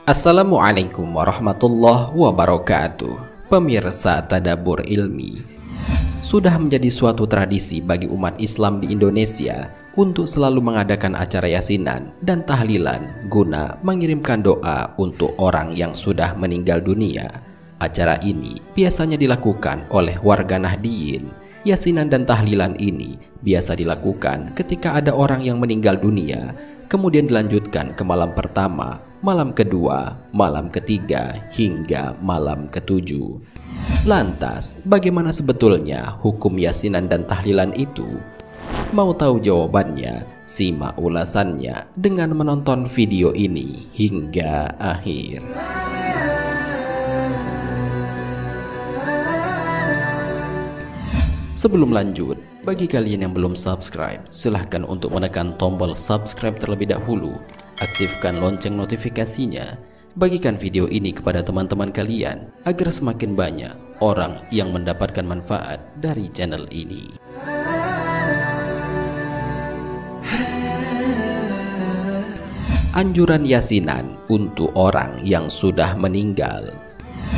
Assalamualaikum warahmatullahi wabarakatuh. Pemirsa Tadabbur Ilmi, sudah menjadi suatu tradisi bagi umat Islam di Indonesia untuk selalu mengadakan acara yasinan dan tahlilan guna mengirimkan doa untuk orang yang sudah meninggal dunia. Acara ini biasanya dilakukan oleh warga Nahdliyin. Yasinan dan tahlilan ini biasa dilakukan ketika ada orang yang meninggal dunia, kemudian dilanjutkan ke malam pertama, malam kedua, malam ketiga, hingga malam ketujuh. Lantas, bagaimana sebetulnya hukum yasinan dan tahlilan itu? Mau tahu jawabannya? Simak ulasannya dengan menonton video ini hingga akhir. Sebelum lanjut, bagi kalian yang belum subscribe, silahkan untuk menekan tombol subscribe terlebih dahulu. Aktifkan lonceng notifikasinya. Bagikan video ini kepada teman-teman kalian agar semakin banyak orang yang mendapatkan manfaat dari channel ini. Anjuran yasinan untuk orang yang sudah meninggal.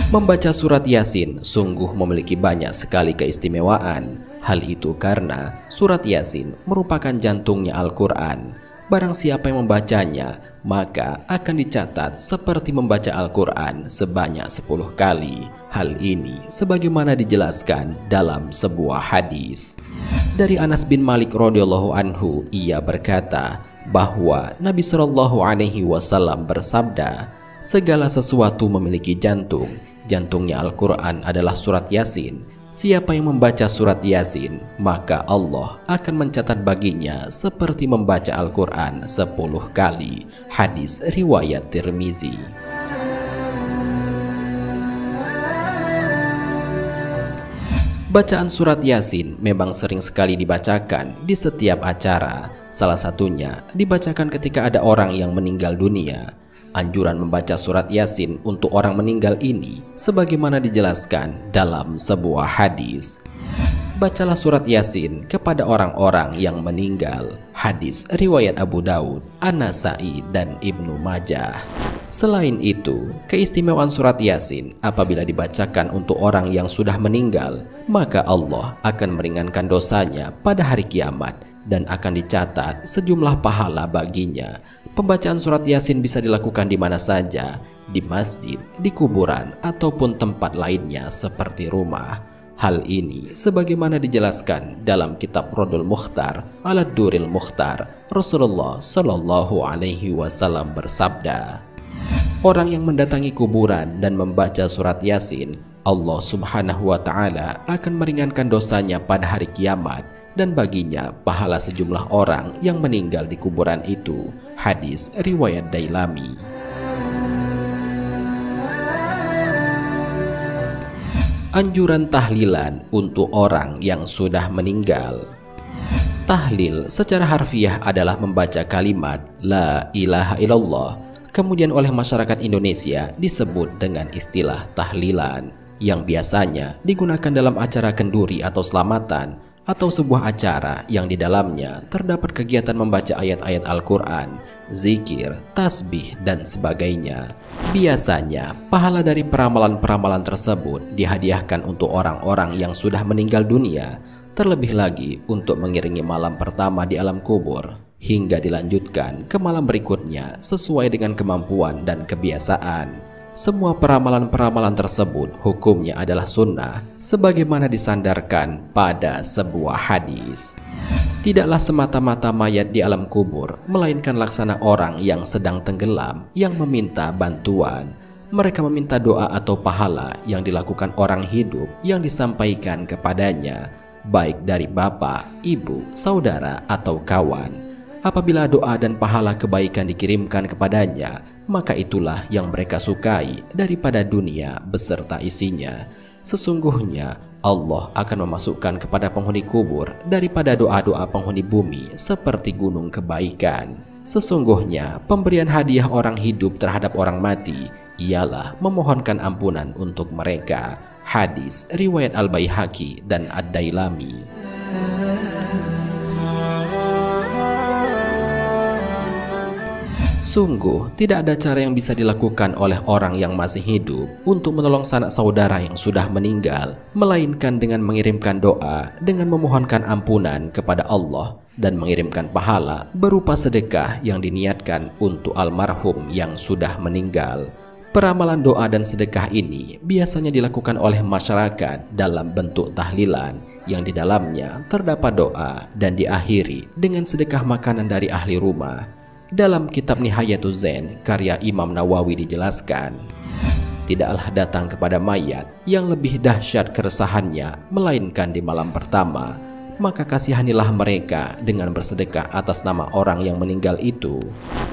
Membaca surat Yasin sungguh memiliki banyak sekali keistimewaan. Hal itu karena surat Yasin merupakan jantungnya Al-Quran. Barang siapa yang membacanya, maka akan dicatat seperti membaca Al-Quran sebanyak 10 kali. Hal ini sebagaimana dijelaskan dalam sebuah hadis. Dari Anas bin Malik radhiyallahu anhu, ia berkata bahwa Nabi SAW bersabda, segala sesuatu memiliki jantung. Jantungnya Al-Quran adalah surat Yasin. Siapa yang membaca surat Yasin, maka Allah akan mencatat baginya seperti membaca Al-Quran 10 kali. Hadis riwayat Tirmizi. Bacaan surat Yasin memang sering sekali dibacakan di setiap acara. Salah satunya dibacakan ketika ada orang yang meninggal dunia. Anjuran membaca surat Yasin untuk orang meninggal ini sebagaimana dijelaskan dalam sebuah hadis. Bacalah surat Yasin kepada orang-orang yang meninggal. Hadis riwayat Abu Daud, An-Nasai, dan Ibnu Majah. Selain itu, keistimewaan surat Yasin apabila dibacakan untuk orang yang sudah meninggal, maka Allah akan meringankan dosanya pada hari kiamat dan akan dicatat sejumlah pahala baginya. Pembacaan surat Yasin bisa dilakukan di mana saja, di masjid, di kuburan, ataupun tempat lainnya seperti rumah. Hal ini sebagaimana dijelaskan dalam kitab Radul Mukhtar ala Duril Mukhtar. Rasulullah Shallallahu Alaihi Wasallam bersabda, orang yang mendatangi kuburan dan membaca surat Yasin, Allah Subhanahu wa Ta'ala akan meringankan dosanya pada hari kiamat, dan baginya pahala sejumlah orang yang meninggal di kuburan itu. Hadis riwayat Dailami. Anjuran tahlilan untuk orang yang sudah meninggal. Tahlil secara harfiah adalah membaca kalimat La ilaha illallah, kemudian oleh masyarakat Indonesia disebut dengan istilah tahlilan, yang biasanya digunakan dalam acara kenduri atau selamatan, atau sebuah acara yang di dalamnya terdapat kegiatan membaca ayat-ayat Al-Quran, zikir, tasbih, dan sebagainya. Biasanya, pahala dari peramalan-peramalan tersebut dihadiahkan untuk orang-orang yang sudah meninggal dunia, terlebih lagi untuk mengiringi malam pertama di alam kubur, hingga dilanjutkan ke malam berikutnya sesuai dengan kemampuan dan kebiasaan. Semua peramalan-peramalan tersebut hukumnya adalah sunnah sebagaimana disandarkan pada sebuah hadis. Tidaklah semata-mata mayat di alam kubur, melainkan laksana orang yang sedang tenggelam yang meminta bantuan. Mereka meminta doa atau pahala yang dilakukan orang hidup yang disampaikan kepadanya, baik dari bapak, ibu, saudara, atau kawan. Apabila doa dan pahala kebaikan dikirimkan kepadanya, maka itulah yang mereka sukai daripada dunia beserta isinya. Sesungguhnya Allah akan memasukkan kepada penghuni kubur daripada doa-doa penghuni bumi seperti gunung kebaikan. Sesungguhnya pemberian hadiah orang hidup terhadap orang mati ialah memohonkan ampunan untuk mereka. Hadis riwayat Al-Baihaqi dan Ad-Dailami. Sungguh, tidak ada cara yang bisa dilakukan oleh orang yang masih hidup untuk menolong sanak saudara yang sudah meninggal, melainkan dengan mengirimkan doa, dengan memohonkan ampunan kepada Allah, dan mengirimkan pahala berupa sedekah yang diniatkan untuk almarhum yang sudah meninggal. Peramalan doa dan sedekah ini biasanya dilakukan oleh masyarakat dalam bentuk tahlilan, yang di dalamnya terdapat doa dan diakhiri dengan sedekah makanan dari ahli rumah. Dalam kitab Nihayatuz Zain karya Imam Nawawi dijelaskan, tidaklah datang kepada mayat yang lebih dahsyat keresahannya melainkan di malam pertama, maka kasihanilah mereka dengan bersedekah atas nama orang yang meninggal itu.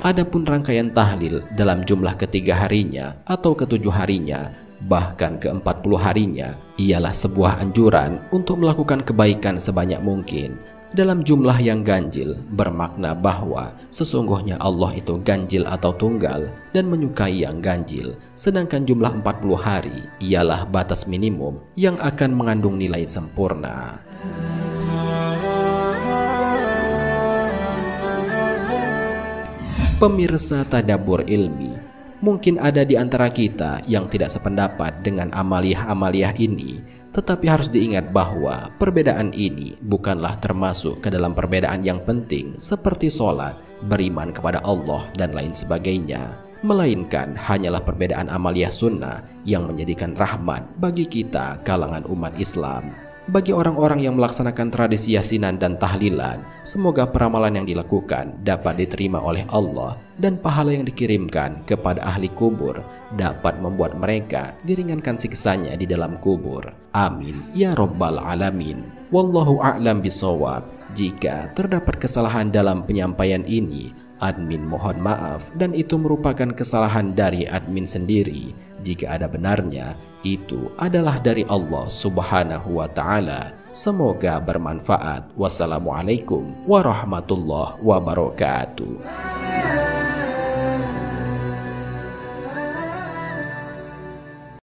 Adapun rangkaian tahlil dalam jumlah ke-3 harinya atau ke-7 harinya, bahkan ke-40 harinya, ialah sebuah anjuran untuk melakukan kebaikan sebanyak mungkin dalam jumlah yang ganjil, bermakna bahwa sesungguhnya Allah itu ganjil atau tunggal dan menyukai yang ganjil, sedangkan jumlah 40 hari ialah batas minimum yang akan mengandung nilai sempurna. Pemirsa Tadabbur Ilmi, mungkin ada di antara kita yang tidak sependapat dengan amaliyah-amaliyah ini, tetapi harus diingat bahwa perbedaan ini bukanlah termasuk ke dalam perbedaan yang penting seperti sholat, beriman kepada Allah, dan lain sebagainya, melainkan hanyalah perbedaan amaliyah sunnah yang menjadikan rahmat bagi kita kalangan umat Islam. Bagi orang-orang yang melaksanakan tradisi yasinan dan tahlilan, semoga peramalan yang dilakukan dapat diterima oleh Allah dan pahala yang dikirimkan kepada ahli kubur dapat membuat mereka diringankan siksanya di dalam kubur. Amin ya rabbal alamin. Wallahu a'lam bishawab. Jika terdapat kesalahan dalam penyampaian ini, admin mohon maaf, dan itu merupakan kesalahan dari admin sendiri. Jika ada benarnya, itu adalah dari Allah Subhanahu wa Ta'ala. Semoga bermanfaat. Wassalamualaikum warahmatullahi wabarakatuh.